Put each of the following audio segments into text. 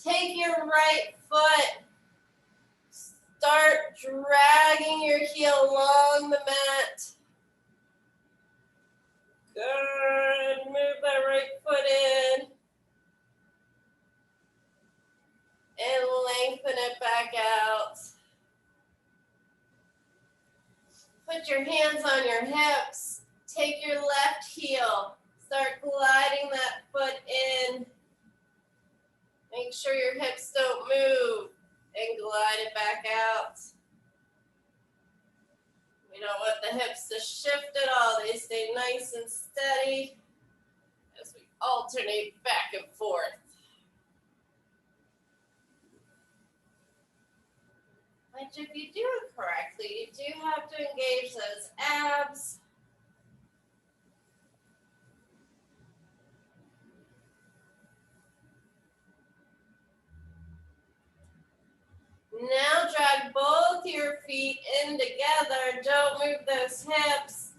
Take your right foot. Start dragging your heel along the mat. Good. Move that right foot in. And lengthen it back out. Put your hands on your hips. Take your left heel. Start gliding that foot in. Make sure your hips don't move. And glide it back out. We don't want the hips to shift at all. They stay nice and steady as we alternate back and forth. But if you do it correctly, you do have to engage those abs. Now drag both your feet in together. Don't move those hips.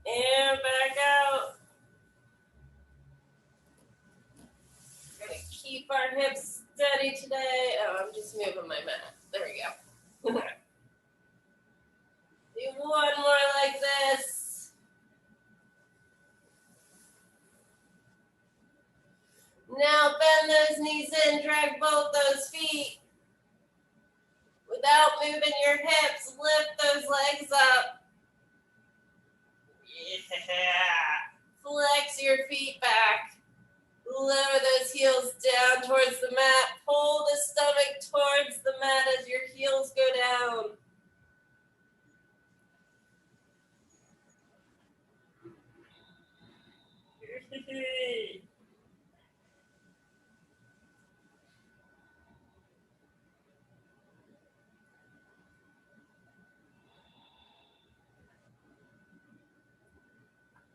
And back out. We're going to keep our hips steady today. Oh, I'm just moving my mat. There we go. Do one more like this. Now bend those knees in, drag both those feet. Without moving your hips, lift those legs up. Yeah. Flex your feet back. Lower those heels down towards the mat. Pull the stomach towards the mat as your heels go down.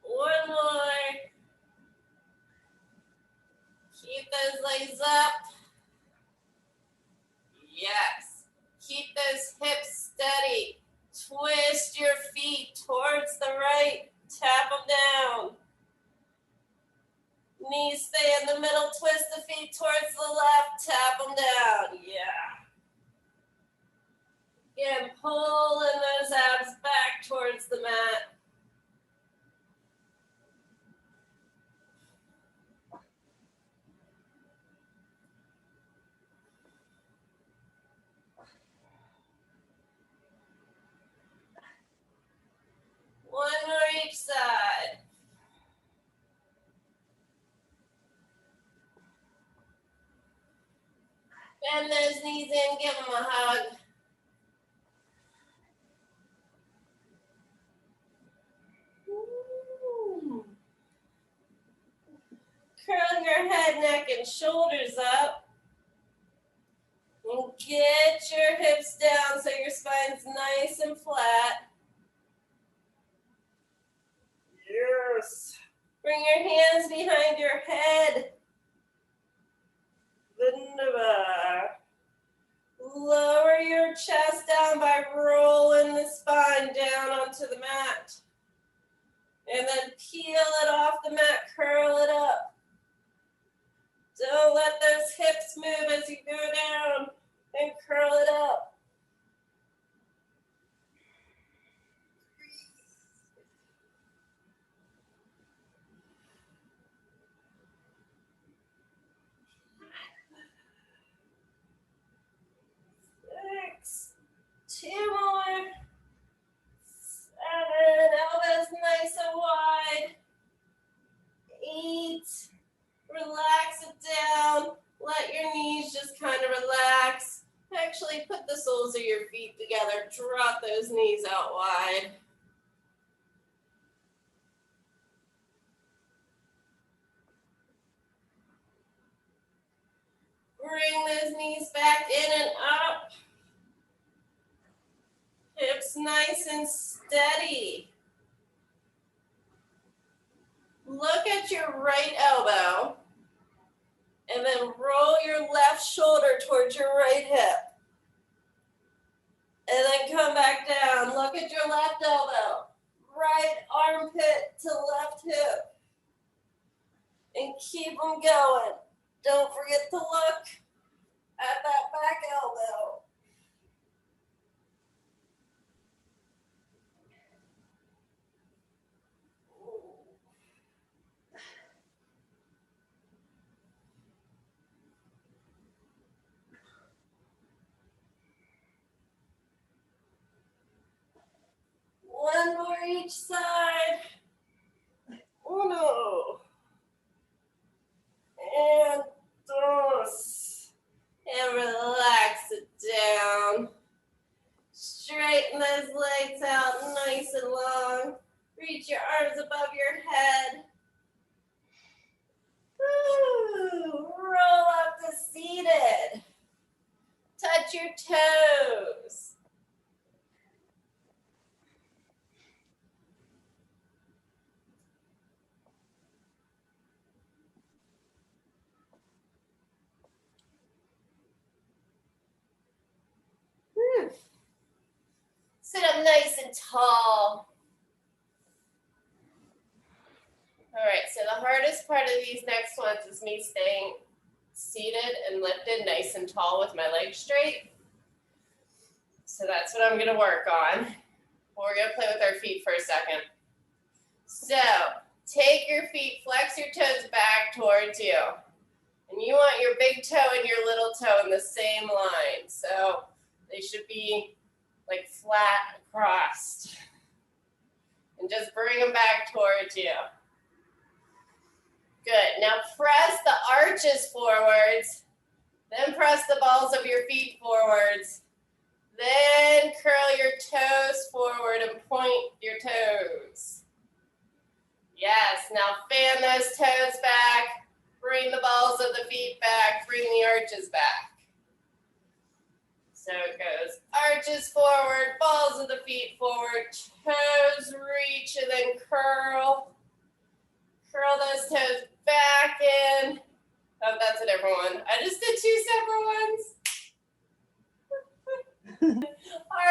One more. Keep those legs up. Yes. Keep those hips steady. Twist your feet towards the right. Tap them down. Knees stay in the middle. Twist the feet towards the left. Tap them down. Yeah. Again, pulling those abs back towards the mat. One more each side. Bend those knees in, give them a hug. Ooh. Curl your head, neck, and shoulders up. And get your hips down so your spine's nice and flat. Yes. Bring your hands behind your head. Wunderbar. Lower your chest down by rolling the spine down onto the mat. And then peel it off the mat, curl it up. Don't let those hips move as you go down, and curl it up. Six, two more, 7, elbows nice and wide, 8, relax it down, let your knees just kind of relax. Actually, put the soles of your feet together, drop those knees out wide. Bring those knees back in and up. Hips nice and steady. Look at your right elbow. And then roll your left shoulder towards your right hip. And then come back down. Look at your left elbow. Right armpit to left hip. And keep them going. Don't forget to look at that back elbow. One more each side. Uno. And dos. And relax it down. Straighten those legs out nice and long. Reach your arms above your head. Woo. Roll up to seated. Touch your toes. Sit up nice and tall. All right, so the hardest part of these next ones is me staying seated and lifted nice and tall with my legs straight. So that's what I'm gonna work on. We're gonna play with our feet for a second. So take your feet, flex your toes back towards you. And you want your big toe and your little toe in the same line. So they should be like flat across. And just bring them back towards you. Good. Now press the arches forwards. Then press the balls of your feet forwards. Then curl your toes forward and point your toes. Yes. Now fan those toes back. Bring the balls of the feet back. Bring the arches back. So it goes arches forward, balls of the feet forward, toes reach, and then curl. Curl those toes back in. Oh, that's a different one. I just did two separate ones.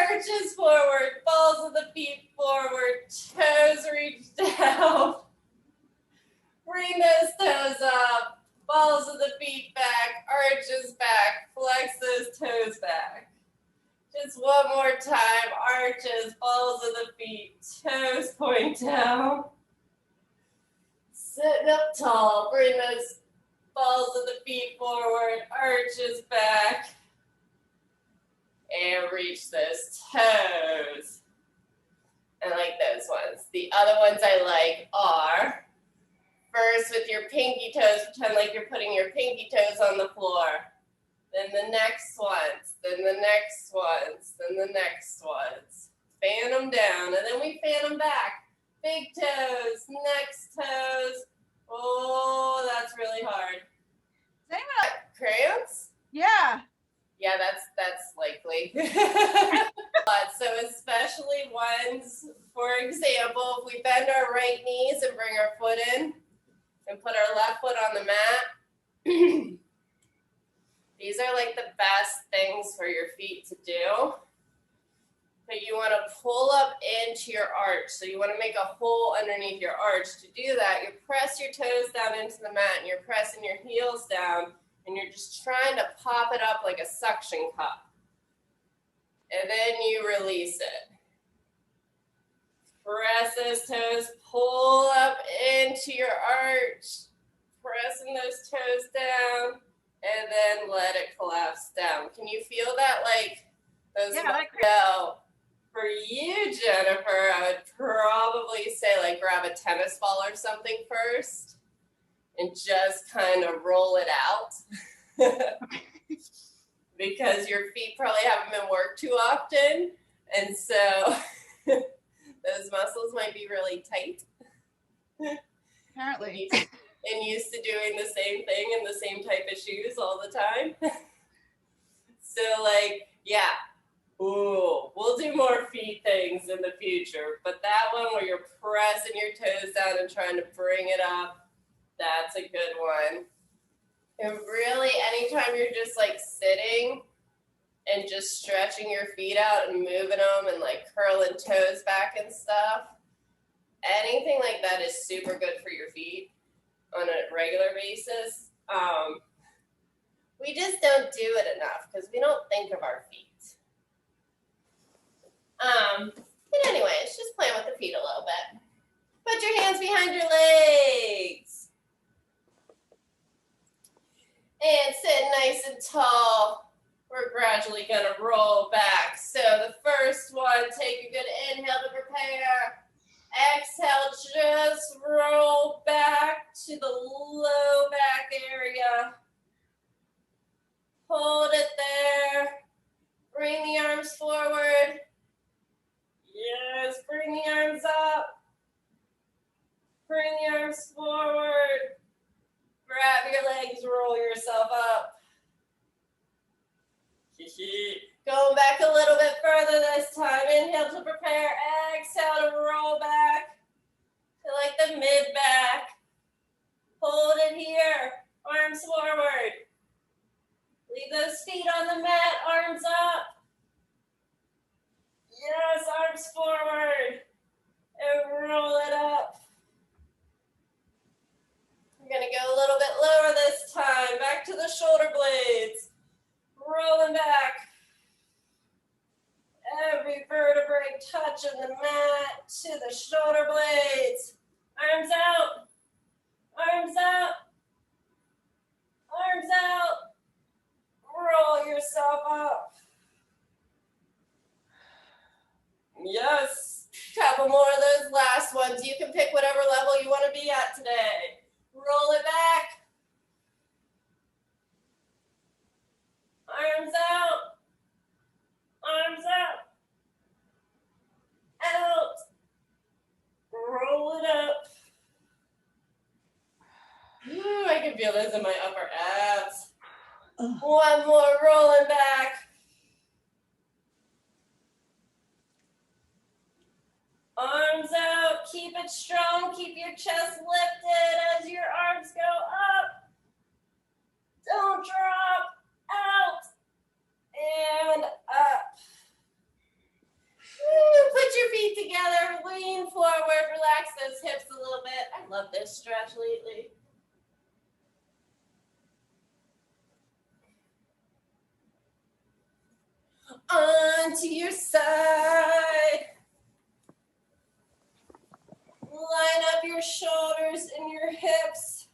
Arches forward, balls of the feet forward, toes reach down. Bring those toes up, balls of the feet back, arches back, flex those toes back. Just one more time, arches, balls of the feet, toes point down. Sitting up tall, bring those balls of the feet forward, arches back, and reach those toes. I like those ones. The other ones I like are, first with your pinky toes, pretend like you're putting your pinky toes on the floor. Then the next ones, then the next ones, then the next ones. Fan them down, and then we fan them back. Big toes, next toes. Oh, that's really hard. Same Crayons? Yeah. Yeah, that's likely. So especially ones, for example, if we bend our right knees and bring our foot in and put our left foot on the mat, these are like the best things for your feet to do. But you want to pull up into your arch. So you want to make a hole underneath your arch. To do that, you press your toes down into the mat and you're pressing your heels down and you're just trying to pop it up like a suction cup. And then you release it. Press those toes, pull up into your arch, pressing those toes down, and then let it collapse down. Can you feel that? Like those muscles? For you, Jennifer, I would probably say like grab a tennis ball or something first and just kind of roll it out. Because your feet probably haven't been worked too often. And so those muscles might be really tight. Apparently. And used to doing the same thing in the same type of shoes all the time. So like, yeah. Ooh, we'll do more feet things in the future, but that one where you're pressing your toes down and trying to bring it up, that's a good one. And really, anytime you're just like sitting and just stretching your feet out and moving them and like curling toes back and stuff, anything like that is super good for your feet on a regular basis. We just don't do it enough because we don't think of our feet. But anyway, it's just playing with the feet a little bit. Put your hands behind your legs. And sit nice and tall. We're gradually going to roll back. So the first one, take a good inhale to prepare. Exhale, just roll back to the low back area. Hold it there. Bring the arms forward. Yes, bring the arms up. Bring the arms forward. Grab your legs, roll yourself up. Going back a little bit further this time. Inhale to prepare. Exhale to roll back to like the mid back. Hold it here. Arms forward. Leave those feet on the mat. Arms up. Yes, arms forward. And roll it up. We're going to go a little bit lower this time. Back to the shoulder blades. Rolling back. Every vertebrae touching the mat to the shoulder blades. Arms out. Arms out. Arms out. Roll yourself up. Yes. Couple more of those last ones. You can pick whatever level you want to be at today. Roll it back. Arms out. Arms out. Out. Roll it up. Ooh, I can feel this in my upper abs. One more, rolling back. Arms out, keep it strong, keep your chest lifted as your arms go up. Don't drop, out, and up. Put your feet together, lean forward, relax those hips a little bit. I love this stretch lately. Onto your side. Line up your shoulders and your hips.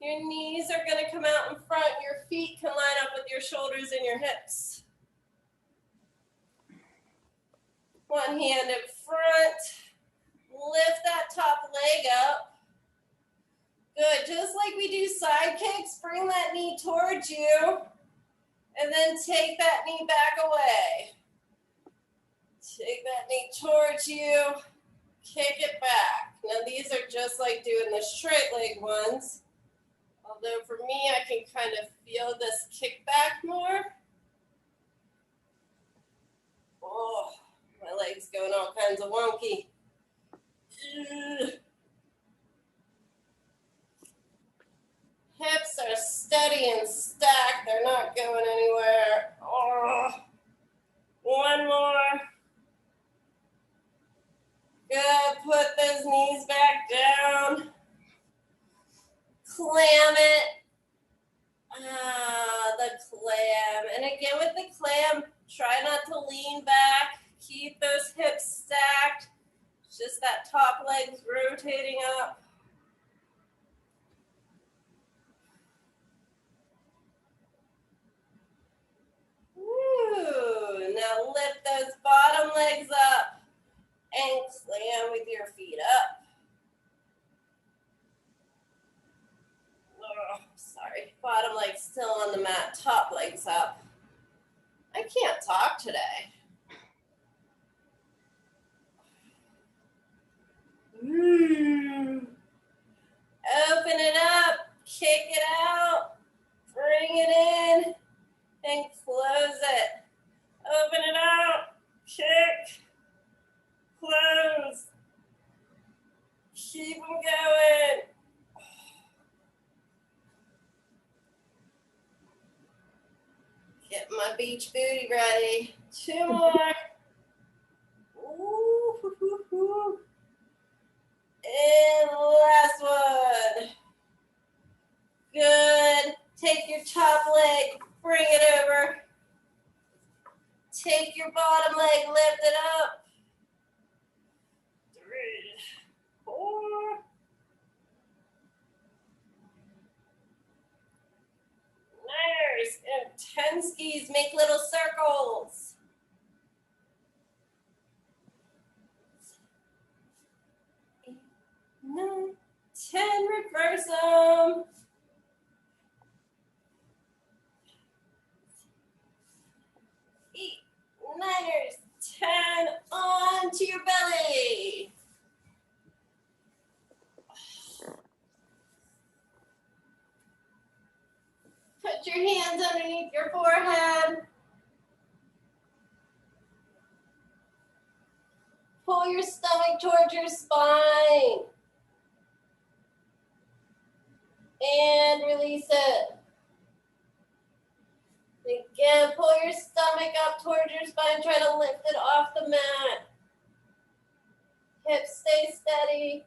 Your knees are going to come out in front. Your feet can line up with your shoulders and your hips. One hand in front. Lift that top leg up. Good. Just like we do side kicks, bring that knee towards you. And then take that knee back away. Take that knee towards you. Kick it back. Now these are just like doing the straight leg ones. Although for me, I can kind of feel this kick back more. Oh, my leg's going all kinds of wonky. Hips are steady and stacked. They're not going anywhere. Oh. One more. Good. Put those knees back down. Clam it. The clam. And again with the clam, try not to lean back. Keep those hips stacked. Just that top leg's rotating up. Woo. Now lift those bottom legs up. And clam with your feet up. Oh, sorry. Bottom leg's still on the mat. Top leg's up. I can't talk today. Open it up. Kick it out. Bring it in. And close it. Open it out. Kick. Close. Keep them going. Get my beach booty ready. Two more. Ooh, hoo, hoo, hoo. And last one. Bring it over. Take your bottom leg, lift it up. 3, 4. Nice. And 10 skis, make little circles. 8, 9, 10, reverse them. 8, 9ers, 10, onto your belly. Put your hands underneath your forehead. Pull your stomach towards your spine. And release it. Again, pull your stomach up towards your spine. Try to lift it off the mat. Hips stay steady.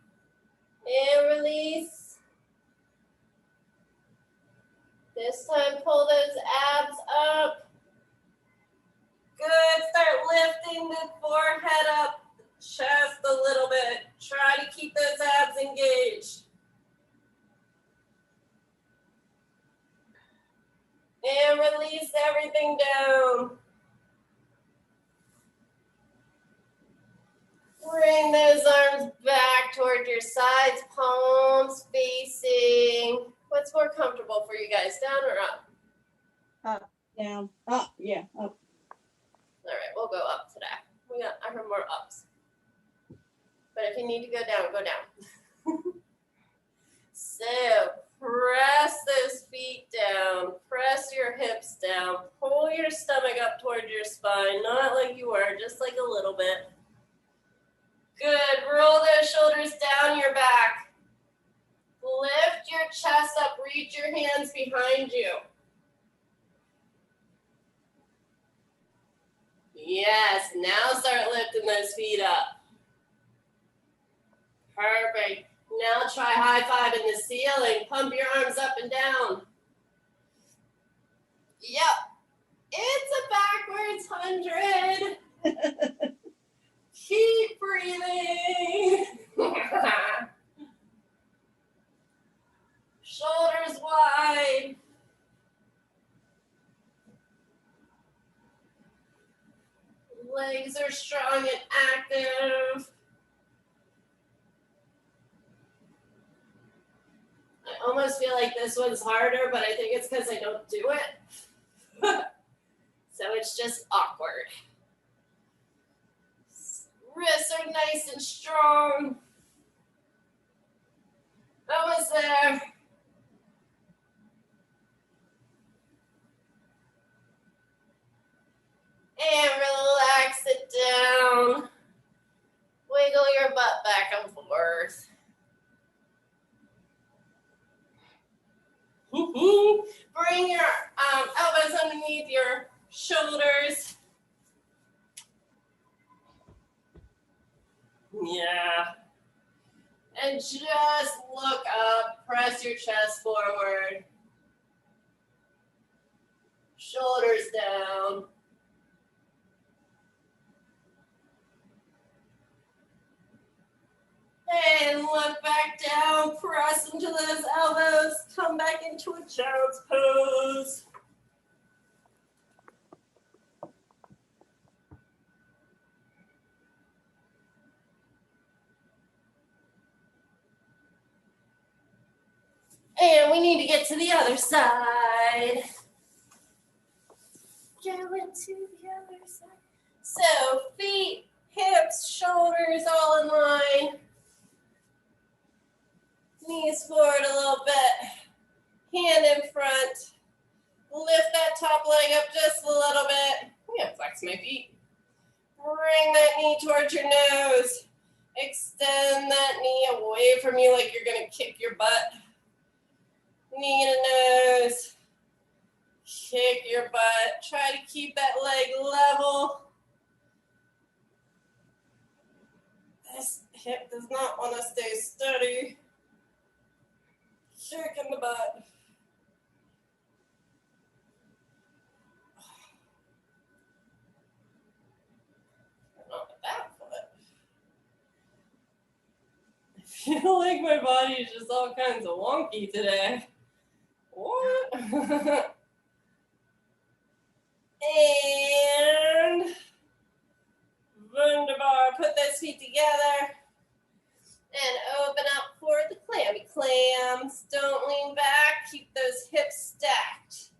And release. This time, pull those abs up. Good. Start lifting the forehead up, the chest a little bit. Try to keep those abs engaged. And release everything down. Bring those arms back toward your sides, palms facing. What's more comfortable for you guys, down or up? Up, down, up, yeah, up. All right, we'll go up today. I heard more ups. But if you need to go down, go down. So, press those feet down. Press your hips down. Pull your stomach up toward your spine. Not like you were, just like a little bit. Good. Roll those shoulders down your back. Lift your chest up. Reach your hands behind you. Yes. Now start lifting those feet up. Perfect. Now try high five in the ceiling. Pump your arms up and down. Yep. It's a backwards 100. Keep breathing. Shoulders wide. Legs are strong and active. I almost feel like this one's harder, but I think it's because I don't do it. So it's just awkward. Wrists are nice and strong. Almost there. And relax it down. Wiggle your butt back and forth. Bring your elbows underneath your shoulders. Yeah. And just look up. Press your chest forward. Shoulders down. And look back down, press into those elbows, come back into a child's pose. And we need to get to the other side. Go into the other side. So feet, hips, shoulders all in line. Knees forward a little bit. Hand in front. Lift that top leg up just a little bit. I'm gonna flex my feet. Bring that knee towards your nose. Extend that knee away from you like you're gonna kick your butt. Knee to nose. Kick your butt. Try to keep that leg level. This hip does not want to stay steady. Kick in the butt. feel like my body is just all kinds of wonky today. What? And wunderbar. Put those feet together and open up for the clammy clams. Don't lean back. Keep those hips stacked.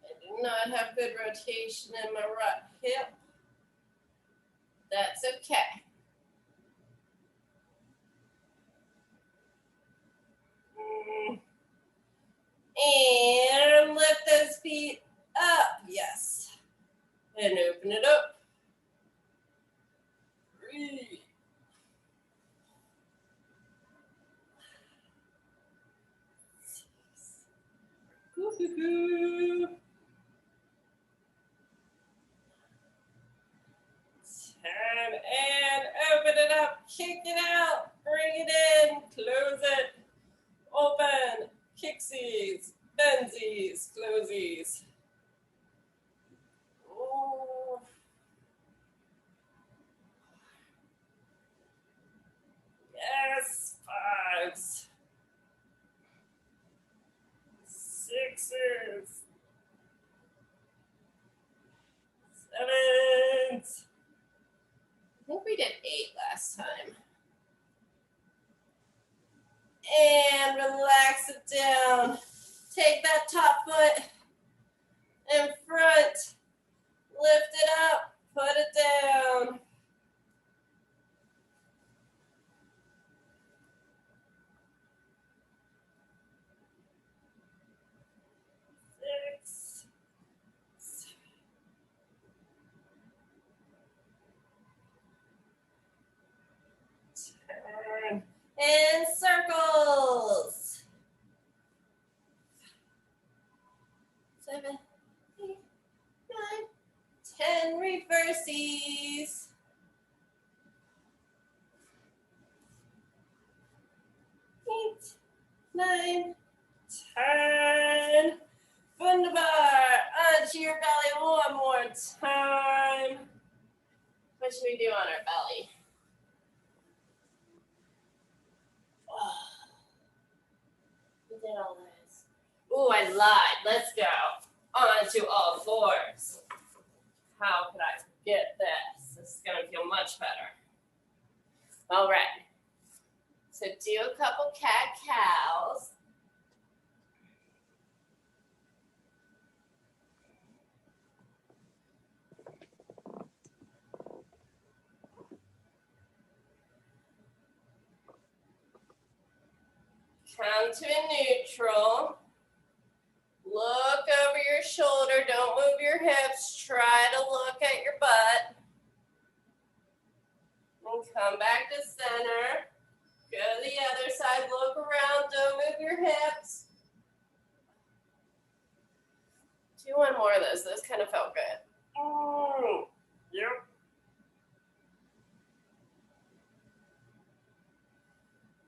I do not have good rotation in my right hip. That's okay. And lift those feet up. Yes. And open it up. Breathe. Woo-hoo-hoo. 10 and open it up. Kick it out. Bring it in. Close it. Open. Kicksies. Benzies. Closies. Oh. Yes. 5s. 6s. 7s. I think we did 8 last time. And relax it down. Take that top foot in front. Lift it up. Put it down. 6. 10. And circles. 7, 8, 9, 10. Reverses. 8, 9, 10. Wunderbar. Onto your belly one more time. What should we do on our belly? We did all this. Ooh, I lied. Let's go. Onto all fours. How could I forget this? This is going to feel much better. All right. So do a couple cat-cows. Come to a neutral. Look over your shoulder. Don't move your hips. Try to look at your butt. And come back to center. Go to the other side. Look around. Don't move your hips. Do one more of those. Those kind of felt good. Yep.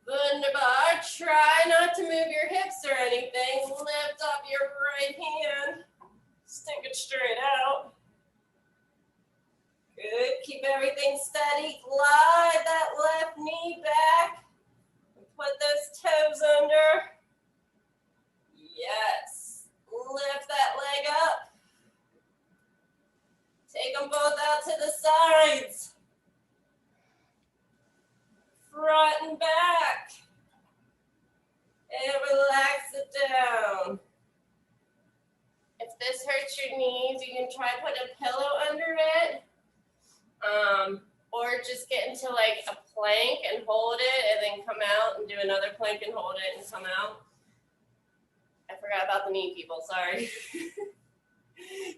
Wunderbar. Try not to move your hips or anything. Lift up your right hand. Stick it straight out. Good. Keep everything steady. Glide that left knee back. Put those toes under. Yes. Lift that leg up. Take them both out to the sides. Front and back. And relax it down. If this hurts your knees, you can try to put a pillow under it. Or just get into like a plank and hold it and then come out and do another plank and hold it and come out. I forgot about the knee people, sorry.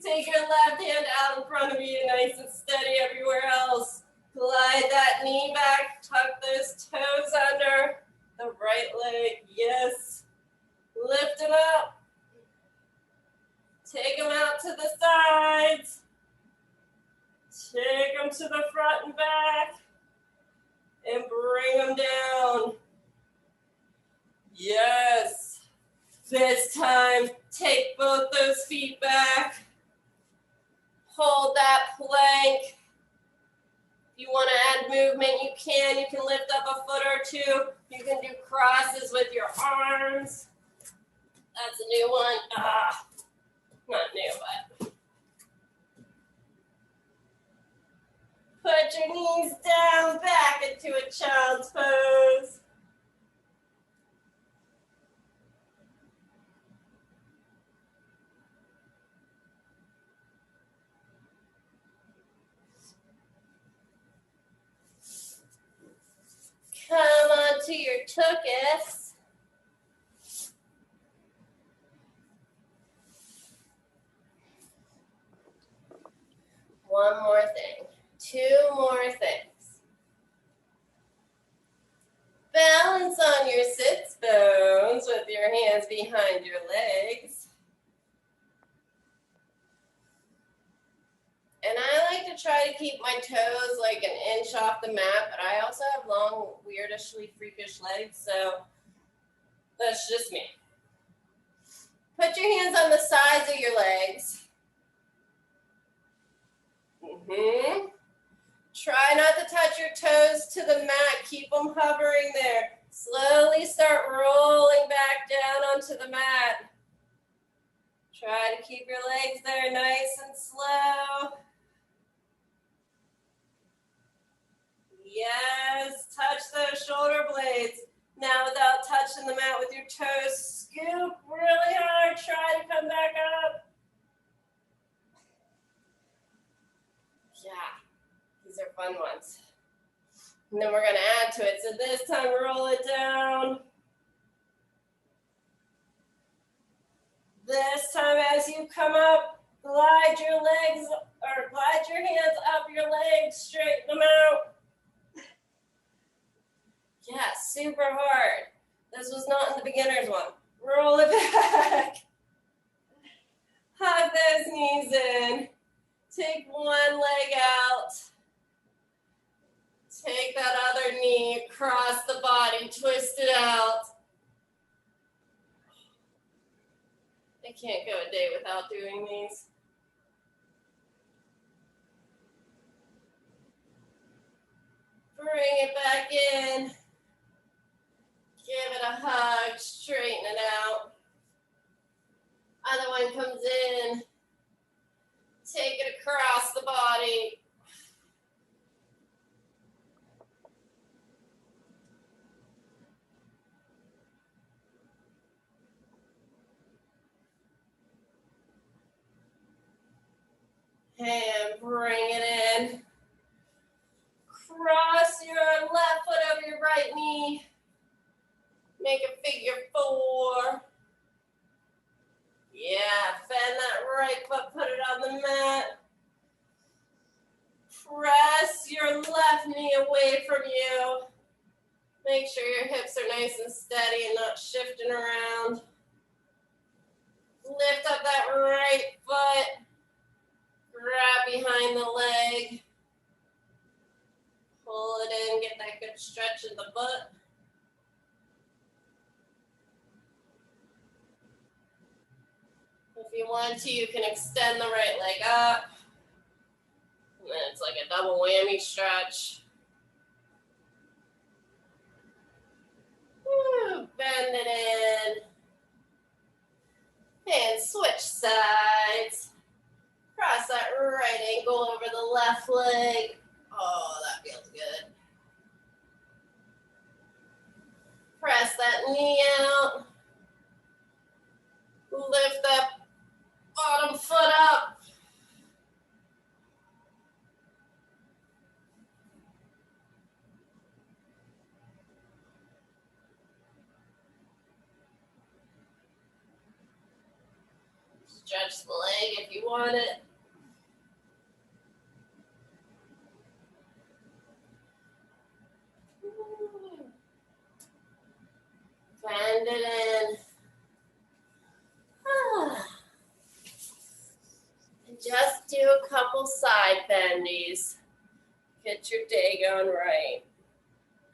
Take your left hand out in front of you, nice and steady everywhere else. Glide that knee back, tuck those toes under the right leg, yes. Lift them up. Take them out to the sides. Take them to the front and back. And bring them down. Yes. This time, take both those feet back. Hold that plank. point you can lift up a foot or two. You can do crosses with your arms. That's a new one. Not new, but. Put your knees down, back into a child's pose. Come on to your tuchus. One more thing. Two more things. Balance on your sits bones with your hands behind your legs. And I like to try to keep my toes like an inch off the mat, but I also have long, weirdishly freakish legs, so that's just me. Put your hands on the sides of your legs. Try not to touch your toes to the mat. Keep them hovering there. Slowly start rolling back down onto the mat. Try to keep your legs there nice and slow. Yes, touch those shoulder blades. Now without touching the mat with your toes, scoop really hard. Try to come back up. Yeah, these are fun ones. And then we're going to add to it. So this time, roll it down. This time, as you come up, glide your legs, or glide your hands up your legs, straighten them out. Yeah, super hard. This was not in the beginner's one. Roll it back. Hug those knees in. Take one leg out. Take that other knee across the body, twist it out. I can't go a day without doing these. Bring it back in. Give it a hug, straighten it out. Other one comes in. Take it across the body. And bring it in. Cross your left foot over your right knee. Make a figure four. Yeah, bend that right foot, put it on the mat. Press your left knee away from you. Make sure your hips are nice and steady and not shifting around. Lift up that right foot. Grab behind the leg. Pull it in, get that good stretch in the butt. If you want to, you can extend the right leg up. And then it's like a double whammy stretch. Woo, bend it in. And switch sides. Cross that right ankle over the left leg. Oh, that feels good. Press that knee out. Lift that bottom foot up. Stretch the leg if you want it. Bend it in. And just do a couple side bendies. Get your day going right.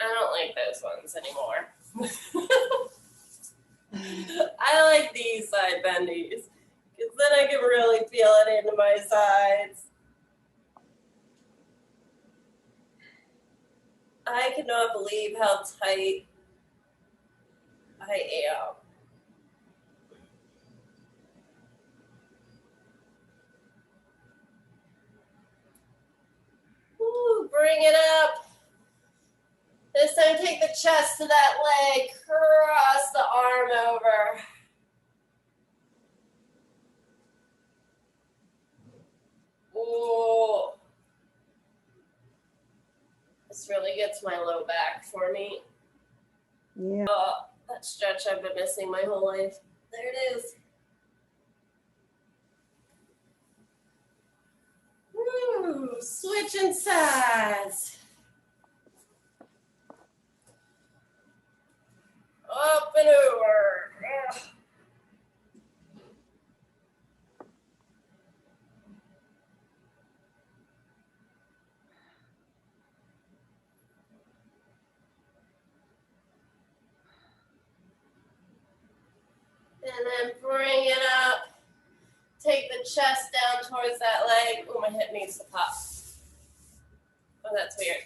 I don't like those ones anymore. I like these side bendies because then I can really feel it into my sides. I cannot believe how tight I am. Woo, bring it up. This time take the chest to that leg, cross the arm over. Ooh. This really gets my low back for me. Yeah. Oh, that stretch I've been missing my whole life. There it is. Woo, switching sides. Up and over. Ugh. And then bring it up. Take the chest down towards that leg. Oh, my hip needs to pop. Oh, that's weird.